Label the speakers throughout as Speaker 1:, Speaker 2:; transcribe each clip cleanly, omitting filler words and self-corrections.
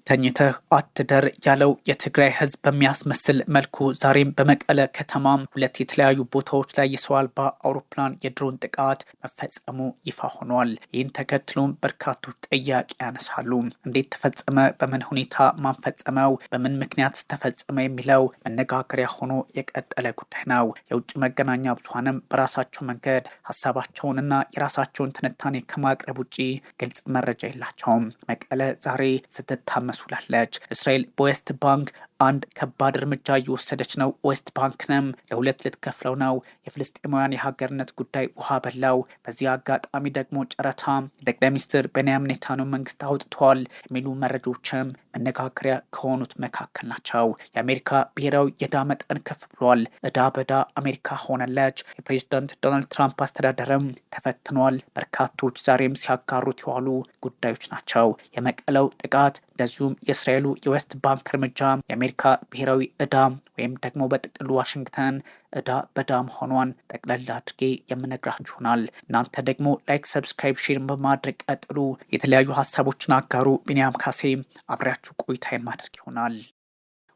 Speaker 1: ተኝተህ አትደር ያለው የትግራይ ህዝብ በሚያስመስል መልኩ ዛሬም በመቀለ ከተማም ሁለት የተለያዩ ቦታዎች ላይ የሰው አልባ አውሮፕላን የድሮን ጥቃት መፈጸሙ ይፋ ሆኗል። ይህን ተከትሎም በርካቶች ጥያቄ ያነሳሉ። እንዴት ተፈጸመ? በምን ሁኔታ ማንፈጸመው? በምን ምክንያት ተፈጸመ? የሚለው መነጋገሪያ ሆኖ የቀጠለ ጉዳይ ነው። የውጭ መገናኛ ብዙሃንም በራሳቸው መንገድ ሀሳባቸውንና የራሳቸውን ትንታኔ ከማቅረብ ውጭ ግልጽ መረጃ የላቸውም። መቀለ ዛሬ ስትታመስ ውላለች። እስራኤል በዌስት ባንክ አንድ ከባድ እርምጃ እየወሰደች ነው። ዌስት ባንክንም ለሁለት ልትከፍለው ነው። የፍልስጤማውያን የሀገርነት ጉዳይ ውሃ በላው። በዚህ አጋጣሚ ደግሞ ጨረታ ጠቅላይ ሚኒስትር ቤንያሚን ኔታንያሁ መንግስት አውጥተዋል የሚሉ መረጃዎችም መነጋገሪያ ከሆኑት መካከል ናቸው። የአሜሪካ ብሔራዊ የዕዳ መጠን ከፍ ብሏል። ዕዳ በዕዳ አሜሪካ ሆነለች። የፕሬዚዳንት ዶናልድ ትራምፕ አስተዳደርም ተፈትኗል። በርካቶች ዛሬም ሲያጋሩት የዋሉ ጉዳዮች ናቸው። የመቀለው ጥቃት እንደዚሁም የእስራኤሉ የዌስት ባንክ እርምጃ የአሜሪካ ብሔራዊ ዕዳ ወይም ደግሞ በጥቅሉ ዋሽንግተን ዕዳ በዕዳ መሆኗን ጠቅላላ አድርጌ የምነግራችሁናል። እናንተ ደግሞ ላይክ፣ ሰብስክራይብ፣ ሼር በማድረግ ቀጥሉ። የተለያዩ ሀሳቦችን አጋሩ። ቢኒያም ካሴ አብሬያችሁ ቆይታ የማድረግ ይሆናል።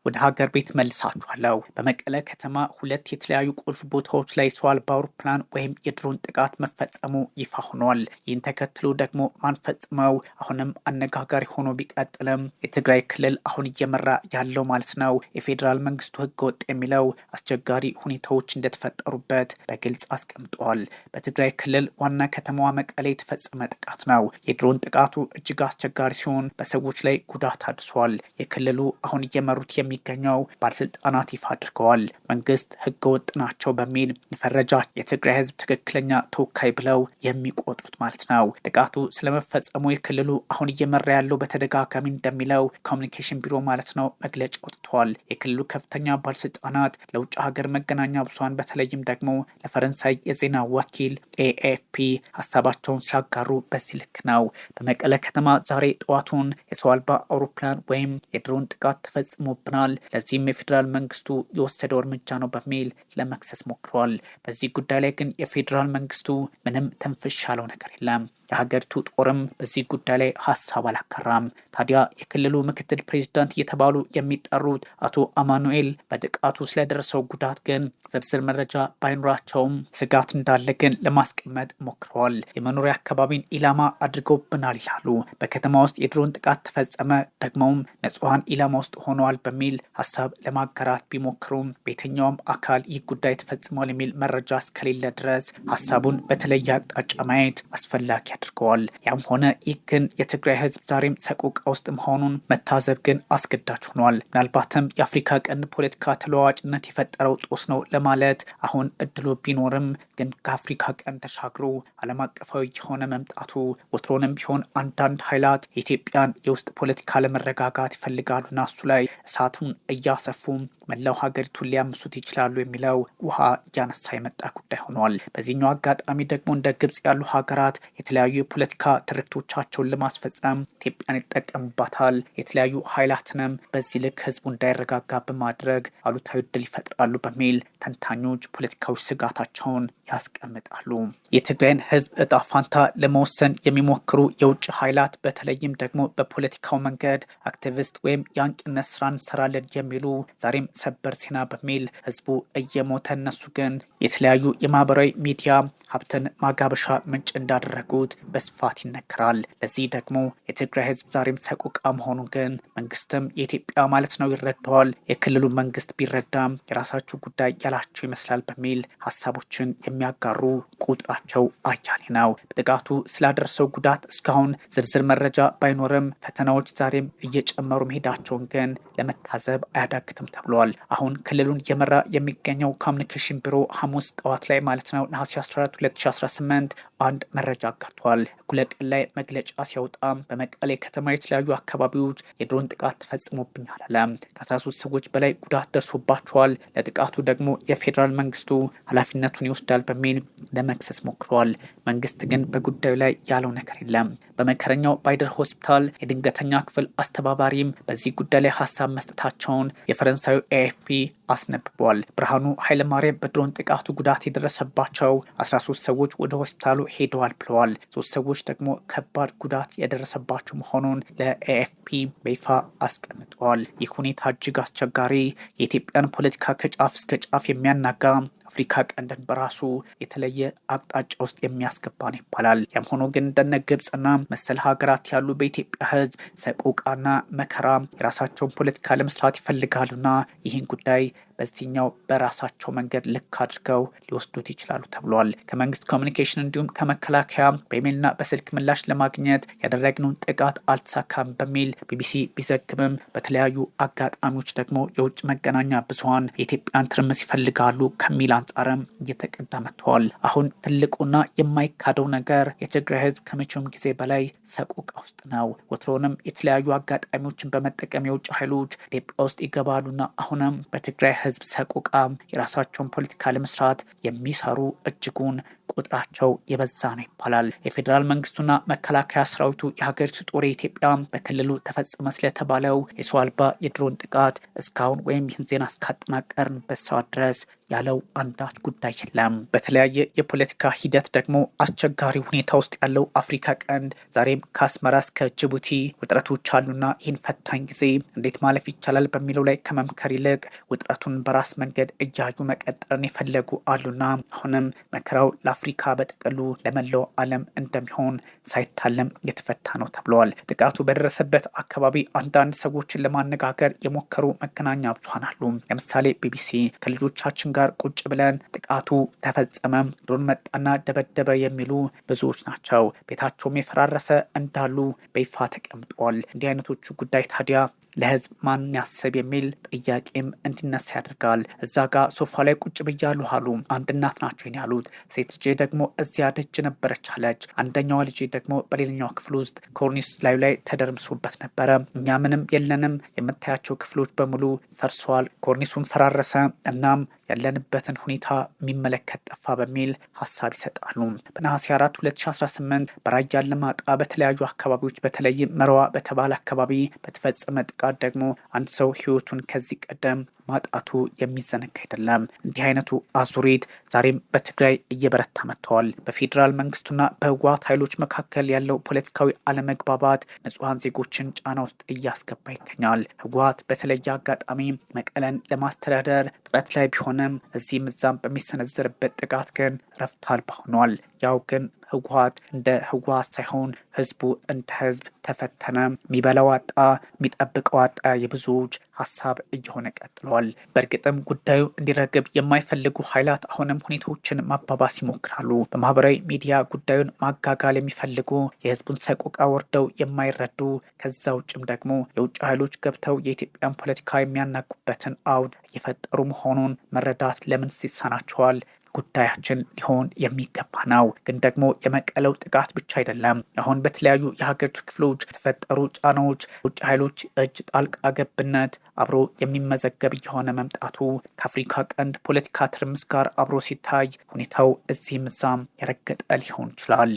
Speaker 1: ወደ ሀገር ቤት መልሳችኋለሁ። በመቀለ ከተማ ሁለት የተለያዩ ቁልፍ ቦታዎች ላይ ሰው አልባ አውሮፕላን ወይም የድሮን ጥቃት መፈጸሙ ይፋ ሆኗል። ይህን ተከትሎ ደግሞ ማንፈጽመው አሁንም አነጋጋሪ ሆኖ ቢቀጥልም የትግራይ ክልል አሁን እየመራ ያለው ማለት ነው የፌዴራል መንግስቱ ህገወጥ የሚለው አስቸጋሪ ሁኔታዎች እንደተፈጠሩበት በግልጽ አስቀምጠዋል። በትግራይ ክልል ዋና ከተማዋ መቀሌ የተፈጸመ ጥቃት ነው። የድሮን ጥቃቱ እጅግ አስቸጋሪ ሲሆን በሰዎች ላይ ጉዳት አድርሷል። የክልሉ አሁን እየመሩት የሚገኘው ባለስልጣናት ይፋ አድርገዋል። መንግስት ህገወጥ ናቸው በሚል የፈረጃ የትግራይ ህዝብ ትክክለኛ ተወካይ ብለው የሚቆጥሩት ማለት ነው። ጥቃቱ ስለመፈጸሙ የክልሉ አሁን እየመራ ያለው በተደጋጋሚ እንደሚለው ኮሚኒኬሽን ቢሮ ማለት ነው መግለጫ ወጥቷል። የክልሉ ከፍተኛ ባለስልጣናት ለውጭ ሀገር መገናኛ ብዙሃን በተለይም ደግሞ ለፈረንሳይ የዜና ወኪል ኤኤፍፒ ሀሳባቸውን ሲያጋሩ በዚህ ልክ ነው። በመቀለ ከተማ ዛሬ ጠዋቱን የሰው አልባ አውሮፕላን ወይም የድሮን ጥቃት ተፈጽሞብናል፣ ለዚህም የፌዴራል መንግስቱ የወሰደው እርምጃ ነው በሚል ለመክሰስ ሞክሯል። በዚህ ጉዳይ ላይ ግን የፌዴራል መንግስቱ ምንም ተንፍሽ ያለው ነገር የለም። የሀገሪቱ ጦርም በዚህ ጉዳይ ላይ ሀሳብ አላከራም። ታዲያ የክልሉ ምክትል ፕሬዚዳንት እየተባሉ የሚጠሩት አቶ አማኑኤል በጥቃቱ ስለደረሰው ጉዳት ግን ዝርዝር መረጃ ባይኖራቸውም ስጋት እንዳለ ግን ለማስቀመጥ ሞክረዋል። የመኖሪያ አካባቢን ኢላማ አድርገውብናል ይላሉ። በከተማ ውስጥ የድሮን ጥቃት ተፈጸመ፣ ደግሞም ንጹሐን ኢላማ ውስጥ ሆነዋል በሚል ሀሳብ ለማጋራት ቢሞክሩም በየትኛውም አካል ይህ ጉዳይ ተፈጽሟል የሚል መረጃ እስከሌለ ድረስ ሀሳቡን በተለየ አቅጣጫ ማየት አስፈላጊ አድርገዋል። ያም ሆነ ይህ ግን የትግራይ ህዝብ ዛሬም ሰቆቃ ውስጥ መሆኑን መታዘብ ግን አስገዳጅ ሆኗል። ምናልባትም የአፍሪካ ቀንድ ፖለቲካ ተለዋዋጭነት የፈጠረው ጦስ ነው ለማለት አሁን እድሉ ቢኖርም ግን ከአፍሪካ ቀንድ ተሻግሮ ዓለም አቀፋዊ የሆነ መምጣቱ ወትሮንም ቢሆን አንዳንድ ኃይላት የኢትዮጵያን የውስጥ ፖለቲካ ለመረጋጋት ይፈልጋሉና እሱ ላይ እሳቱን እያሰፉ መላው ሀገሪቱን ሊያምሱት ይችላሉ የሚለው ውሃ እያነሳ የመጣ ጉዳይ ሆኗል። በዚህኛው አጋጣሚ ደግሞ እንደ ግብጽ ያሉ ሀገራት የተለያዩ የፖለቲካ ትርክቶቻቸውን ለማስፈጸም ኢትዮጵያን ይጠቀሙባታል። የተለያዩ ኃይላትንም በዚህ ልክ ህዝቡ እንዳይረጋጋ በማድረግ አሉታዊ ዕድል ይፈጥራሉ በሚል ተንታኞች ፖለቲካዊ ስጋታቸውን ያስቀምጣሉ። የትግራይን ህዝብ እጣ ፋንታ ለመወሰን የሚሞክሩ የውጭ ኃይላት በተለይም ደግሞ በፖለቲካው መንገድ አክቲቪስት ወይም የአንቂነት ስራ እንሰራለን የሚሉ ዛሬም ሰበር ዜና በሚል ህዝቡ እየሞተ እነሱ ግን የተለያዩ የማህበራዊ ሚዲያ ሀብትን ማጋበሻ ምንጭ እንዳደረጉት በስፋት ይነገራል። ለዚህ ደግሞ የትግራይ ህዝብ ዛሬም ሰቆቃ መሆኑ ግን መንግስትም የኢትዮጵያ ማለት ነው ይረዳዋል። የክልሉ መንግስት ቢረዳም የራሳቸው ጉዳይ ያላቸው ይመስላል በሚል ሀሳቦችን የሚያጋሩ ቁጥራቸው አያሌ ነው። በጥቃቱ ስላደረሰው ጉዳት እስካሁን ዝርዝር መረጃ ባይኖርም ፈተናዎች ዛሬም እየጨመሩ መሄዳቸውን ግን ለመታዘብ አያዳግትም ተብሏል። አሁን ክልሉን እየመራ የሚገኘው ኮሚኒኬሽን ቢሮ ሐሙስ ጠዋት ላይ ማለት ነው ነሐሴ 14 2018 አንድ መረጃ አጋርቷል። እኩለ ቀን ላይ መግለጫ ሲያወጣም በመቀሌ ከተማ የተለያዩ አካባቢዎች የድሮን ጥቃት ተፈጽሞብኛል አለ። ከ13 ሰዎች በላይ ጉዳት ደርሶባቸዋል። ለጥቃቱ ደግሞ የፌዴራል መንግስቱ ኃላፊነቱን ይወስዳል በሚል ለመክሰስ ሞክረዋል። መንግስት ግን በጉዳዩ ላይ ያለው ነገር የለም። በመከረኛው ባይደር ሆስፒታል የድንገተኛ ክፍል አስተባባሪም በዚህ ጉዳይ ላይ ሀሳብ መስጠታቸውን የፈረንሳዩ ኤኤፍፒ አስነብቧል። ብርሃኑ ኃይለማርያም በድሮን ጥቃቱ ጉዳት የደረሰባቸው 13 ሰዎች ወደ ሆስፒታሉ ሄደዋል ብለዋል። 3 ሰዎች ደግሞ ከባድ ጉዳት የደረሰባቸው መሆኑን ለኤኤፍፒ በይፋ አስቀምጠዋል። ይህ ሁኔታ እጅግ አስቸጋሪ፣ የኢትዮጵያን ፖለቲካ ከጫፍ እስከ ጫፍ የሚያናጋ፣ አፍሪካ ቀንድን በራሱ የተለየ አቅጣጫ ውስጥ የሚያስገባ ነው ይባላል። ያም ሆኖ ግን እንደነ ግብፅና መሰል ሀገራት ያሉ በኢትዮጵያ ሕዝብ ሰቆቃና መከራ የራሳቸውን ፖለቲካ ለመስራት ይፈልጋሉና ይህን ጉዳይ በዚህኛው በራሳቸው መንገድ ልክ አድርገው ሊወስዱት ይችላሉ ተብሏል። ከመንግስት ኮሚኒኬሽን እንዲሁም ከመከላከያ በኢሜይልና በስልክ ምላሽ ለማግኘት ያደረግነውን ጥቃት አልተሳካም በሚል ቢቢሲ ቢዘግብም በተለያዩ አጋጣሚዎች ደግሞ የውጭ መገናኛ ብዙኃን የኢትዮጵያን ትርምስ ይፈልጋሉ ከሚል አንጻርም እየተቀዳ መጥተዋል። አሁን ትልቁና የማይካደው ነገር የትግራይ ህዝብ ከመቼውም ጊዜ በላይ ሰቆቃ ውስጥ ነው። ወትሮንም የተለያዩ አጋጣሚዎችን በመጠቀም የውጭ ኃይሎች ኢትዮጵያ ውስጥ ይገባሉና አሁንም በትግራይ ህዝብ ሰቆቃ የራሳቸውን ፖለቲካ ለመስራት የሚሰሩ እጅጉን ቁጥራቸው የበዛ ነው ይባላል። የፌዴራል መንግስቱና መከላከያ ሰራዊቱ የሀገሪቱ ጦር ኢትዮጵያ በክልሉ ተፈጸመ ስለተባለው የሰው አልባ የድሮን ጥቃት እስካሁን ወይም ይህን ዜና እስካጠናቀርንበት ሰዓት ድረስ ያለው አንዳች ጉዳይ የለም። በተለያየ የፖለቲካ ሂደት ደግሞ አስቸጋሪ ሁኔታ ውስጥ ያለው አፍሪካ ቀንድ ዛሬም ከአስመራ እስከ ጅቡቲ ውጥረቶች አሉና ይህን ፈታኝ ጊዜ እንዴት ማለፍ ይቻላል በሚለው ላይ ከመምከር ይልቅ ውጥረቱን በራስ መንገድ እያዩ መቀጠልን የፈለጉ አሉና አሁንም መከራው ለአፍሪካ በጥቅሉ ለመላው ዓለም እንደሚሆን ሳይታለም የተፈታ ነው ተብለዋል። ጥቃቱ በደረሰበት አካባቢ አንዳንድ ሰዎችን ለማነጋገር የሞከሩ መገናኛ ብዙሃን አሉ። ለምሳሌ ቢቢሲ ከልጆቻችን ጋር ቁጭ ብለን ጥቃቱ ተፈጸመ፣ ድሮን መጣና ደበደበ የሚሉ ብዙዎች ናቸው። ቤታቸውም የፈራረሰ እንዳሉ በይፋ ተቀምጧል። እንዲህ አይነቶቹ ጉዳይ ታዲያ ለህዝብ ማን ያስብ የሚል ጥያቄም እንዲነሳ ያደርጋል። እዛ ጋር ሶፋ ላይ ቁጭ ብያለሁ አሉ። አንድ እናት ናቸው ያሉት። ሴት ልጄ ደግሞ እዚያ ደጅ ነበረች አለች። አንደኛዋ ልጄ ደግሞ በሌላኛው ክፍል ውስጥ ኮርኒስ ላዩ ላይ ተደርምሶበት ነበረ። እኛ ምንም የለንም፣ የምታያቸው ክፍሎች በሙሉ ፈርሰዋል፣ ኮርኒሱን ፈራረሰ፣ እናም ያለንበትን ሁኔታ የሚመለከት ጠፋ በሚል ሀሳብ ይሰጣሉ። በነሐሴ 4 2018 በራያ አላማጣ በተለያዩ አካባቢዎች በተለይም መረዋ በተባለ አካባቢ በተፈጸመ ጥቃት ደግሞ አንድ ሰው ህይወቱን ከዚህ ቀደም ማጣቱ የሚዘነጋ አይደለም። እንዲህ አይነቱ አዙሪት ዛሬም በትግራይ እየበረታ መጥተዋል። በፌዴራል መንግስቱና በህወሓት ኃይሎች መካከል ያለው ፖለቲካዊ አለመግባባት ንጹሐን ዜጎችን ጫና ውስጥ እያስገባ ይገኛል። ህወሓት በተለየ አጋጣሚ መቀለን ለማስተዳደር ጥረት ላይ ቢሆንም እዚህም እዛም በሚሰነዘርበት ጥቃት ግን ረፍት አልባ ሆኗል። ያው ግን ህወሓት እንደ ህወሓት ሳይሆን ህዝቡ እንደ ህዝብ ተፈተነ፣ የሚበላው አጣ፣ የሚጠብቀው አጣ የብዙዎች ሀሳብ እየሆነ ቀጥለዋል። በእርግጥም ጉዳዩ እንዲረግብ የማይፈልጉ ኃይላት አሁንም ሁኔታዎችን ማባባስ ይሞክራሉ። በማህበራዊ ሚዲያ ጉዳዩን ማጋጋል የሚፈልጉ የህዝቡን ሰቆቃ ወርደው የማይረዱ ከዛ ውጭም ደግሞ የውጭ ኃይሎች ገብተው የኢትዮጵያን ፖለቲካ የሚያናጉበትን አውድ እየፈጠሩ መሆኑን መረዳት ለምን ሲሳናቸዋል? ጉዳያችን ሊሆን የሚገባ ነው። ግን ደግሞ የመቀለው ጥቃት ብቻ አይደለም። አሁን በተለያዩ የሀገሪቱ ክፍሎች የተፈጠሩ ጫናዎች፣ ውጭ ኃይሎች እጅ ጣልቃ ገብነት አብሮ የሚመዘገብ እየሆነ መምጣቱ ከአፍሪካ ቀንድ ፖለቲካ ትርምስ ጋር አብሮ ሲታይ ሁኔታው እዚህም እዛም የረገጠ ሊሆን ይችላል።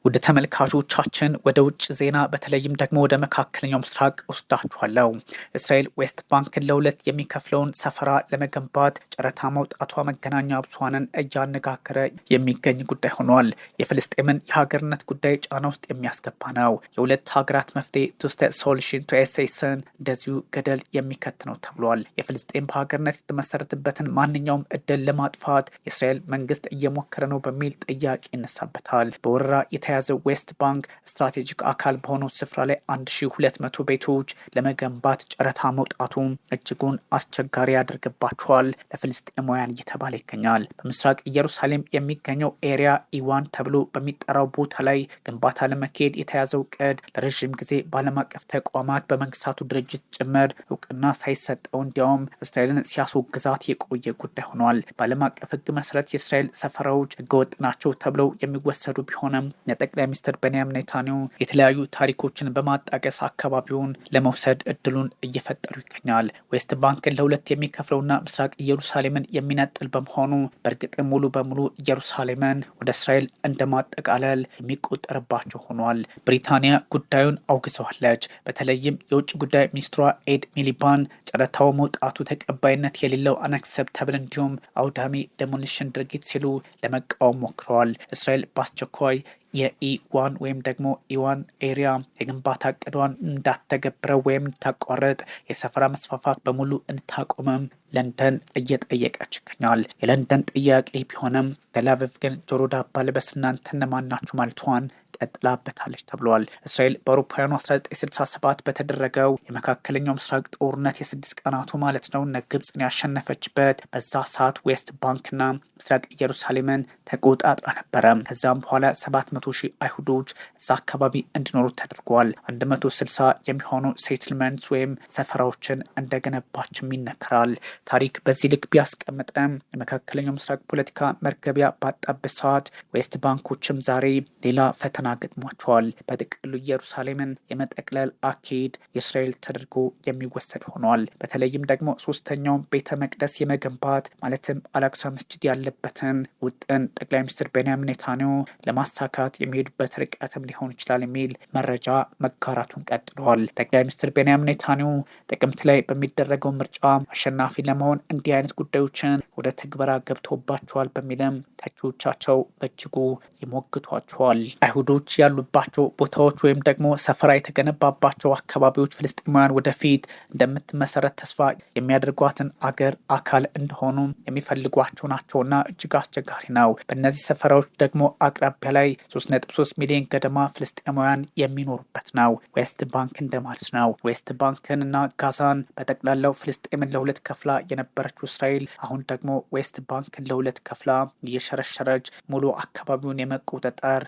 Speaker 1: ወደ ተመልካቾቻችን ወደ ውጭ ዜና በተለይም ደግሞ ወደ መካከለኛው ምስራቅ ወስዳችኋለሁ። እስራኤል ዌስት ባንክን ለሁለት የሚከፍለውን ሰፈራ ለመገንባት ጨረታ መውጣቷ መገናኛ ብዙሃንን እያነጋገረ የሚገኝ ጉዳይ ሆኗል። የፍልስጤምን የሀገርነት ጉዳይ ጫና ውስጥ የሚያስገባ ነው። የሁለት ሀገራት መፍትሄ ቱ ስቴት ሶሉሽን ቱ ኤስኤስን እንደዚሁ ገደል የሚከት ነው ተብሏል። የፍልስጤም በሀገርነት የተመሰረተበትን ማንኛውም እድል ለማጥፋት የእስራኤል መንግስት እየሞከረ ነው በሚል ጥያቄ ይነሳበታል። በወረራ የተያዘው ዌስት ባንክ ስትራቴጂክ አካል በሆነው ስፍራ ላይ 1200 ቤቶች ለመገንባት ጨረታ መውጣቱ እጅጉን አስቸጋሪ ያደርግባቸዋል ለፍልስጤማውያን እየተባለ ይገኛል። በምስራቅ ኢየሩሳሌም የሚገኘው ኤሪያ ኢዋን ተብሎ በሚጠራው ቦታ ላይ ግንባታ ለመካሄድ የተያዘው እቅድ ለረዥም ጊዜ በዓለም አቀፍ ተቋማት በመንግስታቱ ድርጅት ጭምር እውቅና ሳይሰጠው እንዲያውም እስራኤልን ሲያስወግዛት የቆየ ጉዳይ ሆኗል። በዓለም አቀፍ ሕግ መሰረት የእስራኤል ሰፈራዎች ህገወጥ ናቸው ተብለው የሚወሰዱ ቢሆንም ጠቅላይ ሚኒስትር ቤንያሚን ኔታንያሁ የተለያዩ ታሪኮችን በማጣቀስ አካባቢውን ለመውሰድ እድሉን እየፈጠሩ ይገኛል። ዌስት ባንክን ለሁለት የሚከፍለውና ምስራቅ ኢየሩሳሌምን የሚነጥል በመሆኑ በእርግጥ ሙሉ በሙሉ ኢየሩሳሌምን ወደ እስራኤል እንደማጠቃለል የሚቆጠርባቸው ሆኗል። ብሪታንያ ጉዳዩን አውግዘዋለች። በተለይም የውጭ ጉዳይ ሚኒስትሯ ኤድ ሚሊባንድ ጨረታው መውጣቱ ተቀባይነት የሌለው አናክሰፕተብል እንዲሁም አውዳሚ ዴሞሊሽን ድርጊት ሲሉ ለመቃወም ሞክረዋል። እስራኤል በአስቸኳይ የኢ1 ወይም ደግሞ ኢዋን ኤሪያ የግንባታ እቅዷን እንዳትተገብረው ወይም እንድታቋርጥ የሰፈራ መስፋፋት በሙሉ እንድታቆምም ለንደን እየጠየቀች ይገኛል። የለንደን ጥያቄ ቢሆንም ቴልአቪቭ ግን ጆሮ ዳባ ልበስ እናንተ እነማን ናችሁ ማለቷን ቀጥላበታለች ተብሏል። እስራኤል በአውሮፓውያኑ 1967 በተደረገው የመካከለኛው ምስራቅ ጦርነት የ6 ቀናቱ ማለት ነው ግብፅን ያሸነፈችበት በዛ ሰዓት ዌስት ባንክና ምስራቅ ኢየሩሳሌምን ተቆጣጥራ ነበረ። ከዛም በኋላ 700,000 አይሁዶች እዛ አካባቢ እንዲኖሩ ተደርጓል። 160 የሚሆኑ ሴትልመንትስ ወይም ሰፈራዎችን እንደገነባችም ይነገራል። ታሪክ በዚህ ልክ ቢያስቀምጥም የመካከለኛው ምስራቅ ፖለቲካ መርገቢያ ባጣበት ሰዓት ዌስት ባንኮችም ዛሬ ሌላ ፈተና ገጥሟቸዋል። በጥቅሉ ኢየሩሳሌምን የመጠቅለል አካሄድ የእስራኤል ተደርጎ የሚወሰድ ሆኗል። በተለይም ደግሞ ሶስተኛውን ቤተ መቅደስ የመገንባት ማለትም አላክሳ መስጂድ ያለበትን ውጥን ጠቅላይ ሚኒስትር ቤንያሚን ኔታንያሁ ለማሳካት የሚሄዱበት ርቀትም ሊሆን ይችላል የሚል መረጃ መጋራቱን ቀጥለዋል። ጠቅላይ ሚኒስትር ቤንያሚን ኔታንያሁ ጥቅምት ላይ በሚደረገው ምርጫ አሸናፊ ለመሆን እንዲህ አይነት ጉዳዮችን ወደ ትግበራ ገብቶባቸዋል በሚልም ተቺዎቻቸው በእጅጉ ይሞግቷቸዋል። አይሁዶች ያሉባቸው ቦታዎች ወይም ደግሞ ሰፈራ የተገነባባቸው አካባቢዎች ፍልስጤማውያን ወደፊት እንደምትመሰረት ተስፋ የሚያደርጓትን አገር አካል እንደሆኑ የሚፈልጓቸው ናቸውና እጅግ አስቸጋሪ ነው። በእነዚህ ሰፈራዎች ደግሞ አቅራቢያ ላይ 3.3 ሚሊዮን ገደማ ፍልስጤማውያን የሚኖሩበት ነው። ዌስት ባንክ እንደማለት ነው። ዌስት ባንክን እና ጋዛን በጠቅላላው ፍልስጤምን ለሁለት ከፍላ የነበረችው እስራኤል አሁን ደግሞ ዌስት ባንክን ለሁለት ከፍላ እየሸረሸረች ሙሉ አካባቢውን የመቆጣጠር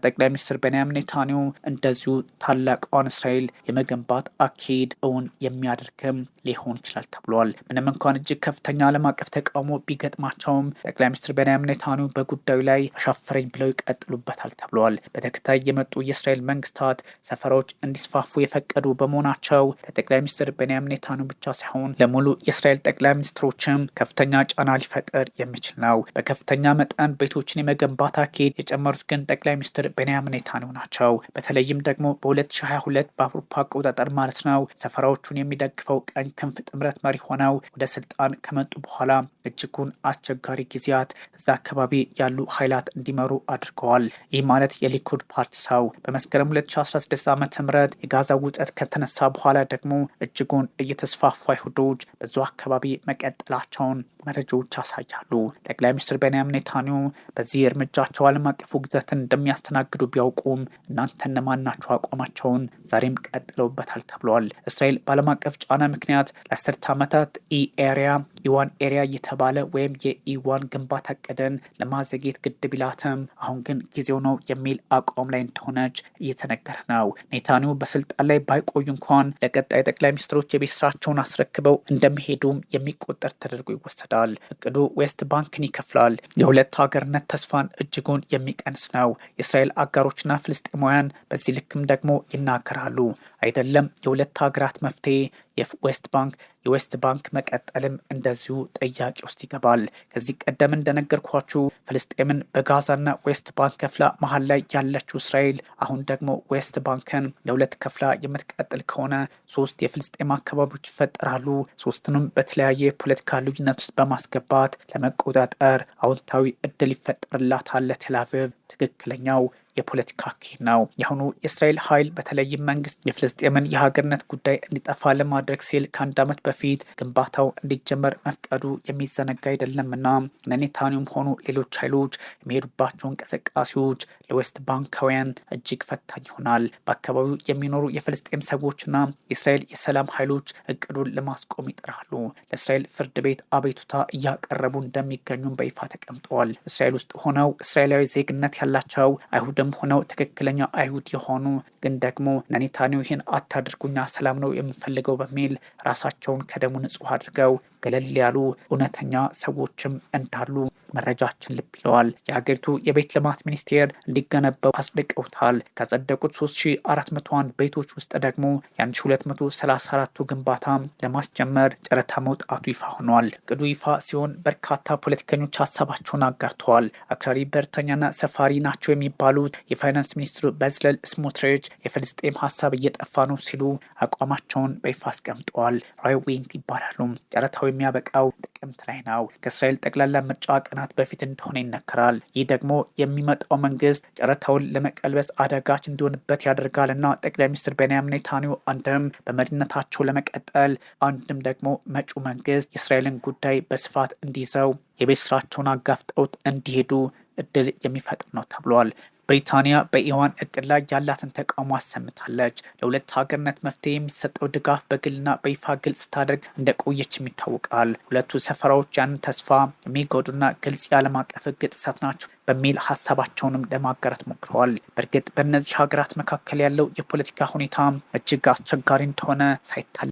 Speaker 1: ጠቅላይ ሚኒስትር ቤንያሚን ኔታንያሁ እንደዚሁ ታላቋን እስራኤል የመገንባት አካሄድ እውን የሚያደርግም ሊሆን ይችላል ተብሏል። ምንም እንኳን እጅግ ከፍተኛ ዓለም አቀፍ ተቃውሞ ቢገጥማቸውም ጠቅላይ ሚኒስትር ቤንያሚን ኔታንያሁ በጉዳዩ ላይ አሻፈረኝ ብለው ይቀጥሉበታል ተብሏል። በተከታይ የመጡ የእስራኤል መንግስታት ሰፈራዎች እንዲስፋፉ የፈቀዱ በመሆናቸው ለጠቅላይ ሚኒስትር ቤንያሚን ኔታንያሁ ብቻ ሳይሆን ለሙሉ የእስራኤል ጠቅላይ ሚኒስትሮችም ከፍተኛ ጫና ሊፈጥር የሚችል ነው። በከፍተኛ መጠን ቤቶችን የመገንባት አካሄድ የጨመሩት ግን ጠቅላይ ሚኒስትር ቤንያሚን ኔታንያሁ ናቸው። በተለይም ደግሞ በ2022 በአውሮፓ አቆጣጠር ማለት ነው ሰፈራዎቹን የሚደግፈው ቀኝ ክንፍ ጥምረት መሪ ሆነው ወደ ስልጣን ከመጡ በኋላ እጅጉን አስቸጋሪ ጊዜያት እዛ አካባቢ ያሉ ኃይላት እንዲመሩ አድርገዋል። ይህ ማለት የሊኩድ ፓርቲ ሰው በመስከረም 2016 ዓ.ም የጋዛ ውጥረት ከተነሳ በኋላ ደግሞ እጅጉን እየተስፋፉ አይሁዶች በዙ አካባቢ መቀጠላቸውን መረጃዎች ያሳያሉ። ጠቅላይ ሚኒስትር ቤንያሚን ኔታንያሁ በዚህ እርምጃቸው ዓለም አቀፉ ግዛትን እንደሚያስተናግዱ ቢያውቁም እናንተ እነማን ናችሁ አቋማቸውን ዛሬም ቀጥለውበታል ተብሏል። እስራኤል በዓለም አቀፍ ጫና ምክንያት ለ10 ዓመታት ኢዋን ኤሪያ እየተባለ ወይም የኢዋን ግንባታ እቅድን ለማዘግየት ግድ ቢላትም አሁን ግን ጊዜው ነው የሚል አቋም ላይ እንደሆነች እየተነገረ ነው። ኔታንያሁ በስልጣን ላይ ባይቆዩ እንኳን ለቀጣይ ጠቅላይ ሚኒስትሮች የቤት ስራቸውን አስረክበው እንደሚሄዱም የሚቆጠር ተደርጎ ይወሰዳል። እቅዱ ዌስት ባንክን ይከፍላል። የሁለት ሀገርነት ተስፋን እጅጉን የሚቀንስ ነው። የእስራኤል አጋሮችና ፍልስጤማውያን በዚህ ልክም ደግሞ ይናገራሉ። አይደለም የሁለት ሀገራት መፍትሄ የዌስት ባንክ መቀጠልም እንደዚሁ ጥያቄ ውስጥ ይገባል። ከዚህ ቀደም እንደነገርኳችሁ ፍልስጤምን በጋዛና ዌስት ባንክ ከፍላ መሀል ላይ ያለችው እስራኤል አሁን ደግሞ ዌስት ባንክን ለሁለት ከፍላ የምትቀጥል ከሆነ 3 የፍልስጤም አካባቢዎች ይፈጠራሉ። 3ቱንም በተለያየ ፖለቲካ ልዩነት ውስጥ በማስገባት ለመቆጣጠር አዎንታዊ እድል ይፈጠርላታል ለቴልአቪቭ። ትክክለኛው የፖለቲካ አካሄድ ነው። የአሁኑ የእስራኤል ኃይል በተለይም መንግስት የፍልስጤምን የሀገርነት ጉዳይ እንዲጠፋ ለማድረግ ሲል ከ1 ዓመት በፊት ግንባታው እንዲጀመር መፍቀዱ የሚዘነጋ አይደለምና ኔታንያሁም ሆኑ ሌሎች ኃይሎች የሚሄዱባቸው እንቅስቃሴዎች ለዌስት ባንካውያን እጅግ ፈታኝ ይሆናል። በአካባቢው የሚኖሩ የፍልስጤም ሰዎችና የእስራኤል የሰላም ኃይሎች እቅዱን ለማስቆም ይጥራሉ። ለእስራኤል ፍርድ ቤት አቤቱታ እያቀረቡ እንደሚገኙም በይፋ ተቀምጠዋል። እስራኤል ውስጥ ሆነው እስራኤላዊ ዜግነት ያላቸው አይሁድም ሆነው ትክክለኛ አይሁድ የሆኑ ግን ደግሞ ኔታንያሁ ይህን አታድርጉኛ ሰላም ነው የምፈልገው በሚል ራሳቸውን ከደሙ ንጹህ አድርገው ገለል ያሉ እውነተኛ ሰዎችም እንዳሉ መረጃችን ልብ ይለዋል። የሀገሪቱ የቤት ልማት ሚኒስቴር እንዲህ እንዲገነባው አጽድቀውታል። ከጸደቁት 3401 ቤቶች ውስጥ ደግሞ የ1234ቱ ግንባታ ለማስጀመር ጨረታ መውጣቱ ይፋ ሆኗል። እቅዱ ይፋ ሲሆን በርካታ ፖለቲከኞች ሀሳባቸውን አጋርተዋል። አክራሪ ብሔርተኛና ሰፋሪ ናቸው የሚባሉት የፋይናንስ ሚኒስትሩ በዝለል ስሞትሪች የፍልስጤም ሀሳብ እየጠፋ ነው ሲሉ አቋማቸውን በይፋ አስቀምጠዋል። ራይ ዊንት ይባላሉ። ጨረታው የሚያበቃው ጥቅምት ላይ ነው። ከእስራኤል ጠቅላላ ምርጫ ቀናት በፊት እንደሆነ ይነገራል። ይህ ደግሞ የሚመጣው መንግስት ጨረታውን ለመቀልበስ አዳጋች እንዲሆንበት ያደርጋልና ጠቅላይ ሚኒስትር ቤንያሚን ኔታንያሁ አንድም በመሪነታቸው ለመቀጠል አንድም ደግሞ መጪው መንግስት የእስራኤልን ጉዳይ በስፋት እንዲይዘው የቤት ስራቸውን አጋፍጠውት እንዲሄዱ እድል የሚፈጥር ነው ተብሏል። ብሪታንያ በኢራን እቅድ ላይ ያላትን ተቃውሞ አሰምታለች። ለሁለት ሀገርነት መፍትሄ የሚሰጠው ድጋፍ በግልና በይፋ ግልጽ ስታደርግ እንደቆየችም ይታወቃል። ሁለቱ ሰፈራዎች ያንን ተስፋ የሚጎዱና ግልጽ የዓለም አቀፍ ሕግ ጥሰት ናቸው በሚል ሀሳባቸውንም ለማጋራት ሞክረዋል። በእርግጥ በእነዚህ ሀገራት መካከል ያለው የፖለቲካ ሁኔታ እጅግ አስቸጋሪ እንደሆነ ሳይታለ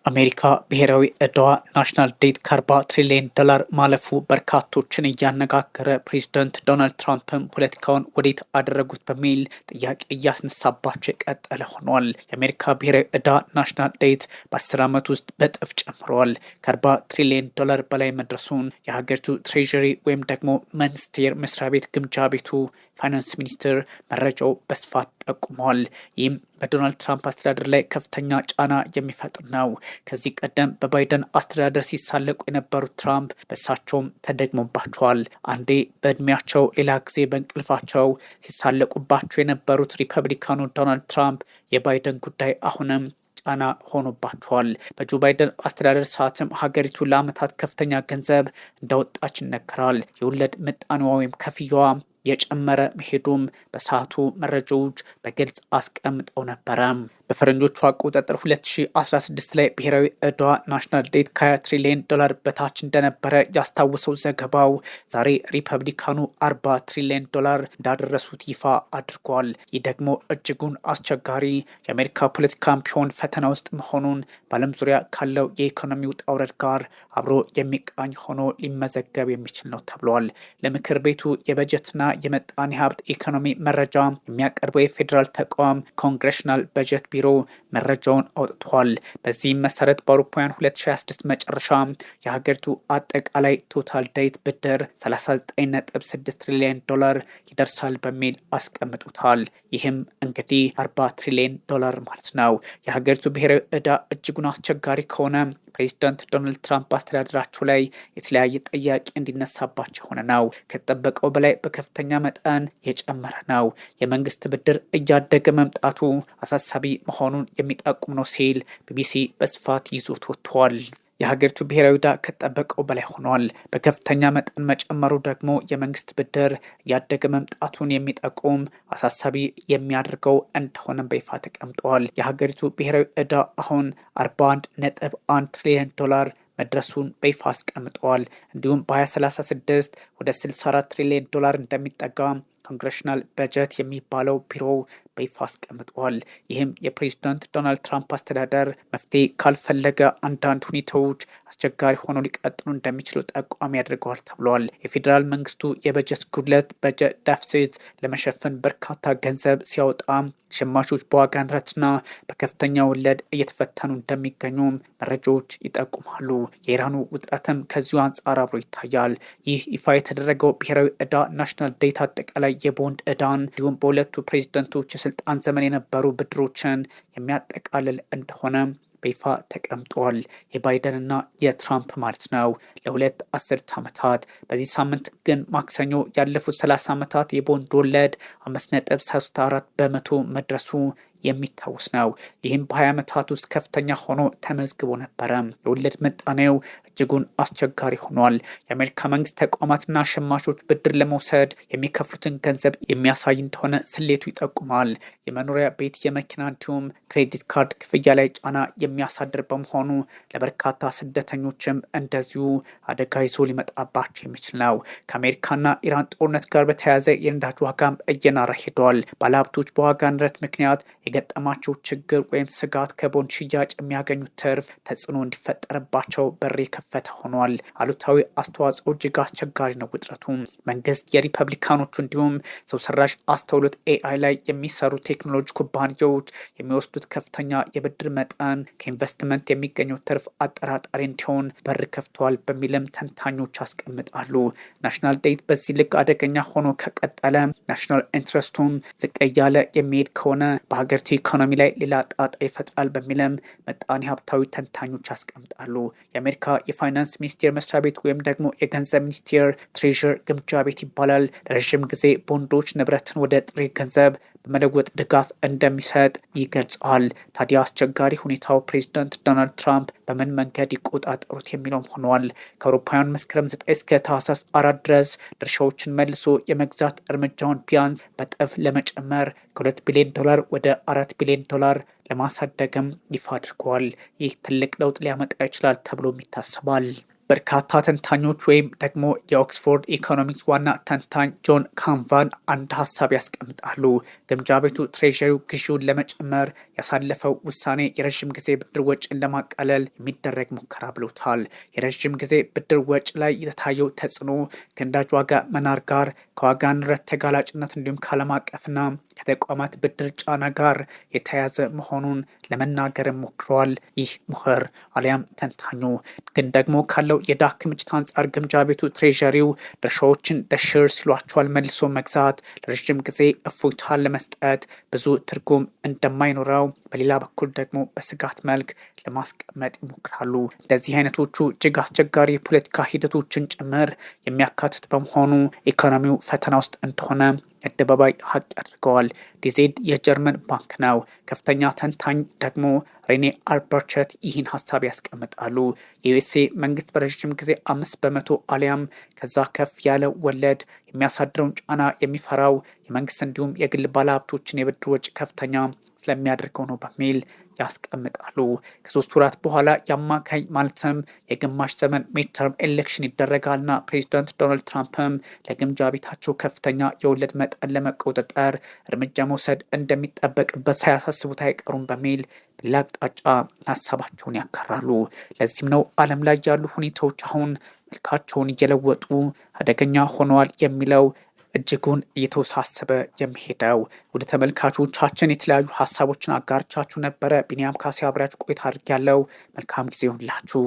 Speaker 1: አሜሪካ ብሔራዊ ዕዳዋ ናሽናል ዴት ከ40 ትሪሊዮን ዶላር ማለፉ በርካቶችን እያነጋገረ ፕሬዚደንት ዶናልድ ትራምፕም ፖለቲካውን ወዴት አደረጉት በሚል ጥያቄ እያስነሳባቸው የቀጠለ ሆኗል። የአሜሪካ ብሔራዊ ዕዳ ናሽናል ዴት በ10 ዓመት ውስጥ በጥፍ ጨምረዋል። ከ40 ትሪሊዮን ዶላር በላይ መድረሱን የሀገሪቱ ትሬዥሪ ወይም ደግሞ ሚኒስቴር መስሪያ ቤት ግምጃ ቤቱ ፋይናንስ ሚኒስትር መረጃው በስፋት ጠቁመዋል። ይህም በዶናልድ ትራምፕ አስተዳደር ላይ ከፍተኛ ጫና የሚፈጥር ነው። ከዚህ ቀደም በባይደን አስተዳደር ሲሳለቁ የነበሩት ትራምፕ በእሳቸውም ተደግሞባቸዋል። አንዴ በእድሜያቸው ሌላ ጊዜ በእንቅልፋቸው ሲሳለቁባቸው የነበሩት ሪፐብሊካኑ ዶናልድ ትራምፕ የባይደን ጉዳይ አሁንም ጫና ሆኖባቸዋል። በጆ ባይደን አስተዳደር ሰዓትም ሀገሪቱ ለዓመታት ከፍተኛ ገንዘብ እንዳወጣች ይነገራል። የወለድ ምጣኔዋ ወይም ከፍያዋ የጨመረ መሄዱም በሰዓቱ መረጃዎች በግልጽ አስቀምጠው ነበረ። በፈረንጆቹ አቆጣጠር 2016 ላይ ብሔራዊ ዕዳዋ ናሽናል ዴት ከ20 ትሪሊዮን ዶላር በታች እንደነበረ ያስታውሰው ዘገባው ዛሬ ሪፐብሊካኑ 40 ትሪሊዮን ዶላር እንዳደረሱት ይፋ አድርጓል። ይህ ደግሞ እጅጉን አስቸጋሪ የአሜሪካ ፖለቲካም ቢሆን ፈተና ውስጥ መሆኑን በዓለም ዙሪያ ካለው የኢኮኖሚ ውጣ ውረድ ጋር አብሮ የሚቃኝ ሆኖ ሊመዘገብ የሚችል ነው ተብሏል። ለምክር ቤቱ የበጀትና የመጣኔ ሀብት ኢኮኖሚ መረጃ የሚያቀርበው የፌዴራል ተቋም ኮንግሬሽናል በጀት ቢሮ መረጃውን አውጥቷል። በዚህም መሰረት በአውሮፓውያን 2026 መጨረሻ የሀገሪቱ አጠቃላይ ቶታል ዴት ብድር 39.6 ትሪሊዮን ዶላር ይደርሳል በሚል አስቀምጡታል። ይህም እንግዲህ 40 ትሪሊዮን ዶላር ማለት ነው። የሀገሪቱ ብሔራዊ ዕዳ እጅጉን አስቸጋሪ ከሆነ ፕሬዚዳንት ዶናልድ ትራምፕ አስተዳደራቸው ላይ የተለያየ ጥያቄ እንዲነሳባቸው ሆነ ነው። ከተጠበቀው በላይ በከፍተኛ መጠን የጨመረ ነው። የመንግስት ብድር እያደገ መምጣቱ አሳሳቢ መሆኑን የሚጠቁም ነው ሲል ቢቢሲ በስፋት ይዞት ወጥቷል። የሀገሪቱ ብሔራዊ ዕዳ ከጠበቀው በላይ ሆኗል። በከፍተኛ መጠን መጨመሩ ደግሞ የመንግስት ብድር እያደገ መምጣቱን የሚጠቁም አሳሳቢ የሚያደርገው እንደሆነ በይፋ ተቀምጠዋል። የሀገሪቱ ብሔራዊ ዕዳ አሁን 41.1 ትሪሊዮን ዶላር መድረሱን በይፋ አስቀምጠዋል። እንዲሁም በ2036 ወደ 64 ትሪሊዮን ዶላር እንደሚጠጋ ኮንግሬሽናል በጀት የሚባለው ቢሮው በይፋ አስቀምጠዋል። ይህም የፕሬዚዳንት ዶናልድ ትራምፕ አስተዳደር መፍትሄ ካልፈለገ አንዳንድ ሁኔታዎች አስቸጋሪ ሆኖ ሊቀጥሉ እንደሚችሉ ጠቋሚ ያደርገዋል ተብሏል። የፌዴራል መንግስቱ የበጀት ጉድለት በጀት ዳፍሴት ለመሸፈን በርካታ ገንዘብ ሲያወጣ ሸማቾች በዋጋ ንረትና በከፍተኛ ወለድ እየተፈተኑ እንደሚገኙ መረጃዎች ይጠቁማሉ። የኢራኑ ውጥረትም ከዚሁ አንጻር አብሮ ይታያል። ይህ ይፋ የተደረገው ብሔራዊ ዕዳ ናሽናል ዴት አጠቃላይ የቦንድ ዕዳን እንዲሁም በሁለቱ ፕሬዚደንቶች የስልጣን ዘመን የነበሩ ብድሮችን የሚያጠቃልል እንደሆነ በይፋ ተቀምጧል። የባይደንና የትራምፕ ማለት ነው ለሁለት አስርት ዓመታት። በዚህ ሳምንት ግን ማክሰኞ ያለፉት 30 ዓመታት የቦንድ ወለድ 5.34 በመቶ መድረሱ የሚታወስ ነው። ይህም በ20 ዓመታት ውስጥ ከፍተኛ ሆኖ ተመዝግቦ ነበረ። የወለድ ምጣኔው እጅጉን አስቸጋሪ ሆኗል። የአሜሪካ መንግስት ተቋማትና ሸማቾች ብድር ለመውሰድ የሚከፍሉትን ገንዘብ የሚያሳይ እንደሆነ ስሌቱ ይጠቁማል። የመኖሪያ ቤት፣ የመኪና እንዲሁም ክሬዲት ካርድ ክፍያ ላይ ጫና የሚያሳድር በመሆኑ ለበርካታ ስደተኞችም እንደዚሁ አደጋ ይዞ ሊመጣባቸው የሚችል ነው። ከአሜሪካና ኢራን ጦርነት ጋር በተያያዘ የነዳጅ ዋጋም እየናረ ሄዷል። ባለሀብቶች በዋጋ ንረት ምክንያት የገጠማቸው ችግር ወይም ስጋት ከቦንድ ሽያጭ የሚያገኙት ትርፍ ተጽዕኖ እንዲፈጠርባቸው በር የከፈተ ሆኗል። አሉታዊ አስተዋጽኦ እጅግ አስቸጋሪ ነው። ውጥረቱ መንግስት፣ የሪፐብሊካኖቹ እንዲሁም ሰው ሰራሽ አስተውሎት ኤአይ ላይ የሚሰሩ ቴክኖሎጂ ኩባንያዎች የሚወስዱት ከፍተኛ የብድር መጠን ከኢንቨስትመንት የሚገኘው ትርፍ አጠራጣሪ እንዲሆን በር ከፍቷል በሚልም ተንታኞች ያስቀምጣሉ። ናሽናል ዴት በዚህ ልክ አደገኛ ሆኖ ከቀጠለ ናሽናል ኢንትረስቱም ዝቅ እያለ የሚሄድ ከሆነ በሀገሪቱ ኢኮኖሚ ላይ ሌላ ጣጣ ይፈጥራል በሚልም ምጣኔ ሀብታዊ ተንታኞች ያስቀምጣሉ። የአሜሪካ የፋይናንስ ሚኒስቴር መስሪያ ቤት ወይም ደግሞ የገንዘብ ሚኒስቴር ትሬዥር ግምጃ ቤት ይባላል። ለረዥም ጊዜ ቦንዶች ንብረትን ወደ ጥሬ ገንዘብ በመለወጥ ድጋፍ እንደሚሰጥ ይገልጻል። ታዲያ አስቸጋሪ ሁኔታው ፕሬዚዳንት ዶናልድ ትራምፕ በምን መንገድ ይቆጣጠሩት የሚለውም ሆኗል። ከአውሮፓውያን መስከረም 9 እስከ ታህሳስ 4 ድረስ ድርሻዎችን መልሶ የመግዛት እርምጃውን ቢያንስ በጥፍ ለመጨመር ከ2 ቢሊዮን ዶላር ወደ 4 ቢሊዮን ዶላር ለማሳደግም ይፋ አድርገዋል። ይህ ትልቅ ለውጥ ሊያመጣ ይችላል ተብሎም ይታሰባል። በርካታ ተንታኞች ወይም ደግሞ የኦክስፎርድ ኢኮኖሚክስ ዋና ተንታኝ ጆን ካምቫን አንድ ሀሳብ ያስቀምጣሉ። ግምጃ ቤቱ ትሬዠሪው ግዢውን ለመጨመር ያሳለፈው ውሳኔ የረዥም ጊዜ ብድር ወጪን ለማቃለል የሚደረግ ሙከራ ብሎታል። የረዥም ጊዜ ብድር ወጪ ላይ የታየው ተጽዕኖ ከነዳጅ ዋጋ መናር ጋር ከዋጋ ንረት ተጋላጭነት እንዲሁም ከዓለም አቀፍና ከተቋማት ብድር ጫና ጋር የተያያዘ መሆኑን ለመናገር ሞክረዋል። ይህ ምሁር አሊያም ተንታኙ ግን ደግሞ ካለው የዕዳ ክምችት አንጻር ግምጃ ቤቱ ትሬዠሪው ድርሻዎችን ደሽር ሲሏቸዋል መልሶ መግዛት ለረዥም ጊዜ እፎይታ ለመስጠት ብዙ ትርጉም እንደማይኖረው በሌላ በኩል ደግሞ በስጋት መልክ ለማስቀመጥ ይሞክራሉ። እንደዚህ አይነቶቹ እጅግ አስቸጋሪ የፖለቲካ ሂደቶችን ጭምር የሚያካትት በመሆኑ ኢኮኖሚው ፈተና ውስጥ እንደሆነ የአደባባይ ሀቅ አድርገዋል። ዲዜድ የጀርመን ባንክ ነው። ከፍተኛ ተንታኝ ደግሞ ሬኔ አልበርቸት ይህን ሀሳብ ያስቀምጣሉ። የዩኤስኤ መንግስት በረዥም ጊዜ 5% አሊያም ከዛ ከፍ ያለ ወለድ የሚያሳድረውን ጫና የሚፈራው የመንግስት እንዲሁም የግል ባለሀብቶችን የብድር ወጪ ከፍተኛ ስለሚያደርገው ነው በሚል ያስቀምጣሉ። ከ3 ወራት በኋላ የአማካኝ ማለትም የግማሽ ዘመን ሚድተርም ኤሌክሽን ይደረጋልና ፕሬዚዳንት ዶናልድ ትራምፕም ለግምጃ ቤታቸው ከፍተኛ የወለድ መጠን ለመቆጣጠር እርምጃ መውሰድ እንደሚጠበቅበት ሳያሳስቡት አይቀሩም በሚል በሌላ አቅጣጫ ሀሳባቸውን ያካራሉ። ለዚህም ነው ዓለም ላይ ያሉ ሁኔታዎች አሁን መልካቸውን እየለወጡ አደገኛ ሆነዋል የሚለው እጅጉን እየተወሳሰበ የሚሄደው። ወደ ተመልካቾቻችን የተለያዩ ሀሳቦችን አጋርቻችሁ ነበረ። ቢኒያም ካሴ አብራችሁ ቆይታ አድርጌያለሁ። መልካም ጊዜ ይሁንላችሁ።